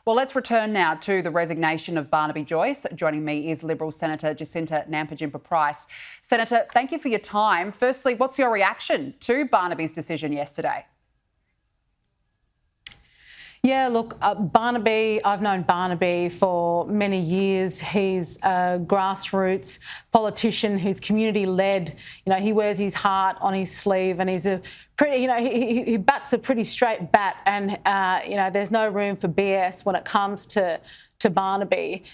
Well, let's return now to the resignation of Barnaby Joyce. Joining me is Liberal Senator Jacinta Nampijinpa-Price. Senator, thank you for your time. Firstly, what's your reaction to Barnaby's decision yesterday? Yeah, look, Barnaby, I've known Barnaby for many years. He's a grassroots politician who's community-led. You know, he wears his heart on his sleeve and he's a pretty, you know, he bats a pretty straight bat and, you know, there's no room for BS when it comes to Barnaby.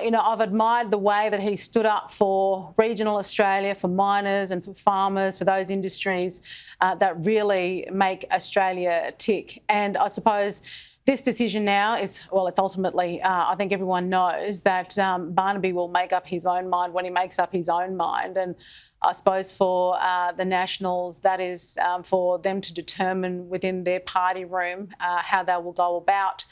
You know, I've admired the way that he stood up for regional Australia, for miners and for farmers, for those industries that really make Australia tick. And I suppose this decision now is, well, it's ultimately, I think everyone knows that Barnaby will make up his own mind when he makes up his own mind. And I suppose for the Nationals, that is for them to determine within their party room how they will go about,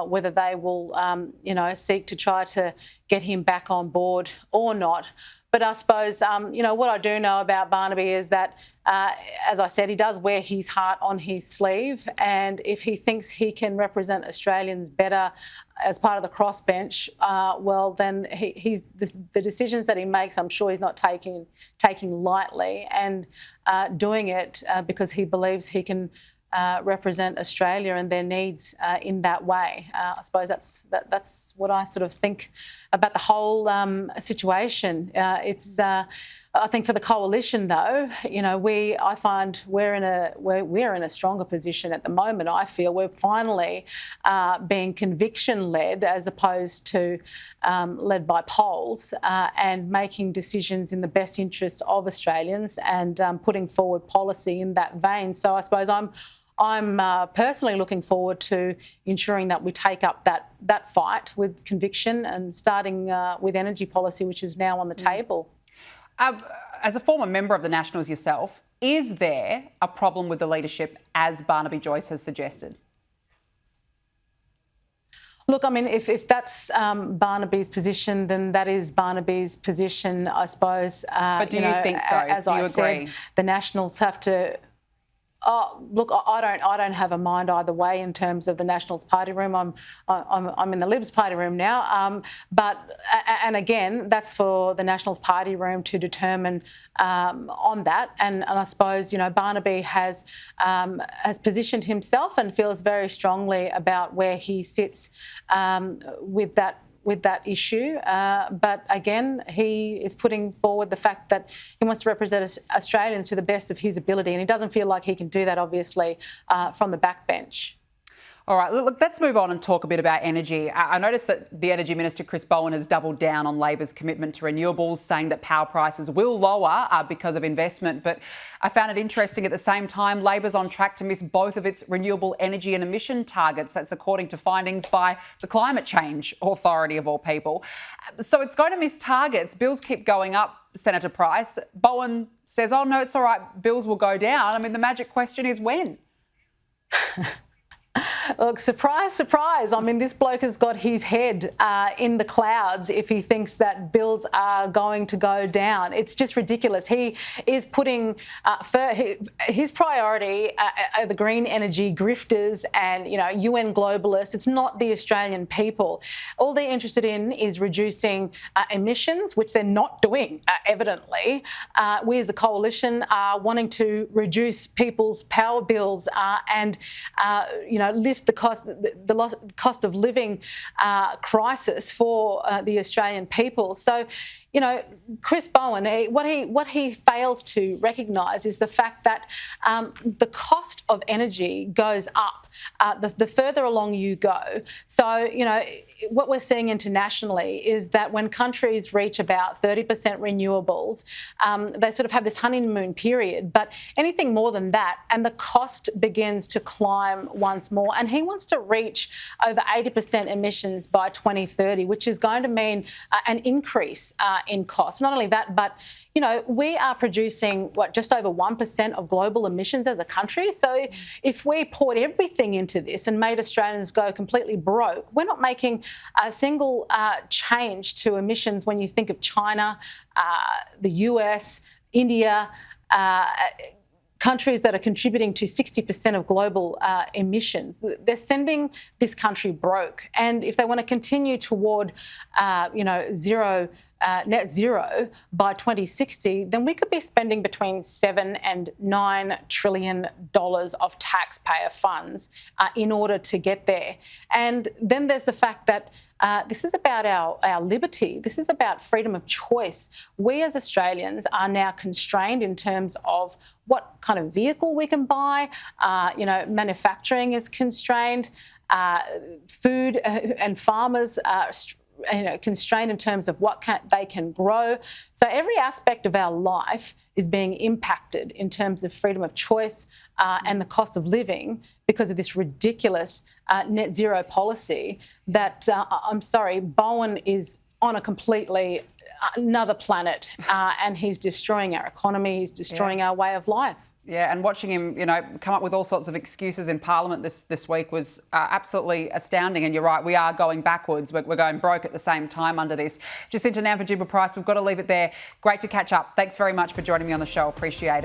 whether they will, you know, seek to try to get him back on board or not. But I suppose, you know, what I do know about Barnaby is that, as I said, he does wear his heart on his sleeve. And if he thinks he can represent Australians better as part of the crossbench, well, then the decisions that he makes, I'm sure he's not taking lightly and doing it because he believes he can represent Australia and their needs in that way. I suppose that's what I sort of think about the whole situation. I think for the coalition, though, you know, I find we're in a stronger position at the moment. I feel we're finally being conviction-led as opposed to led by polls and making decisions in the best interests of Australians and putting forward policy in that vein. So I suppose I'm personally looking forward to ensuring that we take up that fight with conviction and starting with energy policy, which is now on the table. As a former member of the Nationals yourself, is there a problem with the leadership as Barnaby Joyce has suggested? Look, I mean, if that's Barnaby's position, then that is Barnaby's position, I suppose. But do you think so? As do you I agree? said, the Nationals have to. Oh, look, I don't have a mind either way in terms of the Nationals party room. I'm in the Libs party room now. And again, that's for the Nationals party room to determine on that. And I suppose, you know, Barnaby has positioned himself and feels very strongly about where he sits with that issue. But again, he is putting forward the fact that he wants to represent Australians to the best of his ability, and he doesn't feel like he can do that, obviously, from the backbench. All right, look, let's move on and talk a bit about energy. I noticed that the Energy Minister, Chris Bowen, has doubled down on Labor's commitment to renewables, saying that power prices will lower because of investment. But I found it interesting at the same time, Labor's on track to miss both of its renewable energy and emission targets. That's according to findings by the Climate Change Authority, of all people. So it's going to miss targets. Bills keep going up, Senator Price. Bowen says, oh, no, it's all right, bills will go down. I mean, the magic question is when? Look, surprise, surprise. I mean, this bloke has got his head in the clouds if he thinks that bills are going to go down. It's just ridiculous. He is putting his priority are the green energy grifters and, you know, UN globalists. It's not the Australian people. All they're interested in is reducing emissions, which they're not doing, evidently. We as a coalition are wanting to reduce people's power bills and, you know, lift the cost of living crisis for the Australian people. So, you know, Chris Bowen, what he fails to recognise is the fact that the cost of energy goes up the further along you go. So, you know, what we're seeing internationally is that when countries reach about 30% renewables, they sort of have this honeymoon period. But anything more than that, and the cost begins to climb once more. And he wants to reach over 80% emissions by 2030, which is going to mean an increase in cost. Not only that, but you know, we are producing, just over 1% of global emissions as a country. So if we poured everything into this and made Australians go completely broke, we're not making a single change to emissions when you think of China, the US, India, countries that are contributing to 60% of global emissions. They're sending this country broke. And if they want to continue toward, net zero by 2060, then we could be spending between $7 and $9 trillion of taxpayer funds in order to get there. And then there's the fact that this is about our liberty. This is about freedom of choice. We as Australians are now constrained in terms of what kind of vehicle we can buy. Manufacturing is constrained. Food and farmers are constrained in terms of what they can grow. So every aspect of our life is being impacted in terms of freedom of choice and the cost of living because of this ridiculous net zero policy that, I'm sorry, Bowen is on a completely another planet and he's destroying our economy, he's destroying our way of life. Yeah, and watching him, come up with all sorts of excuses in Parliament this week was absolutely astounding. And you're right, we are going backwards. We're going broke at the same time under this. Jacinta Nampijinpa-Price, we've got to leave it there. Great to catch up. Thanks very much for joining me on the show. Appreciate it.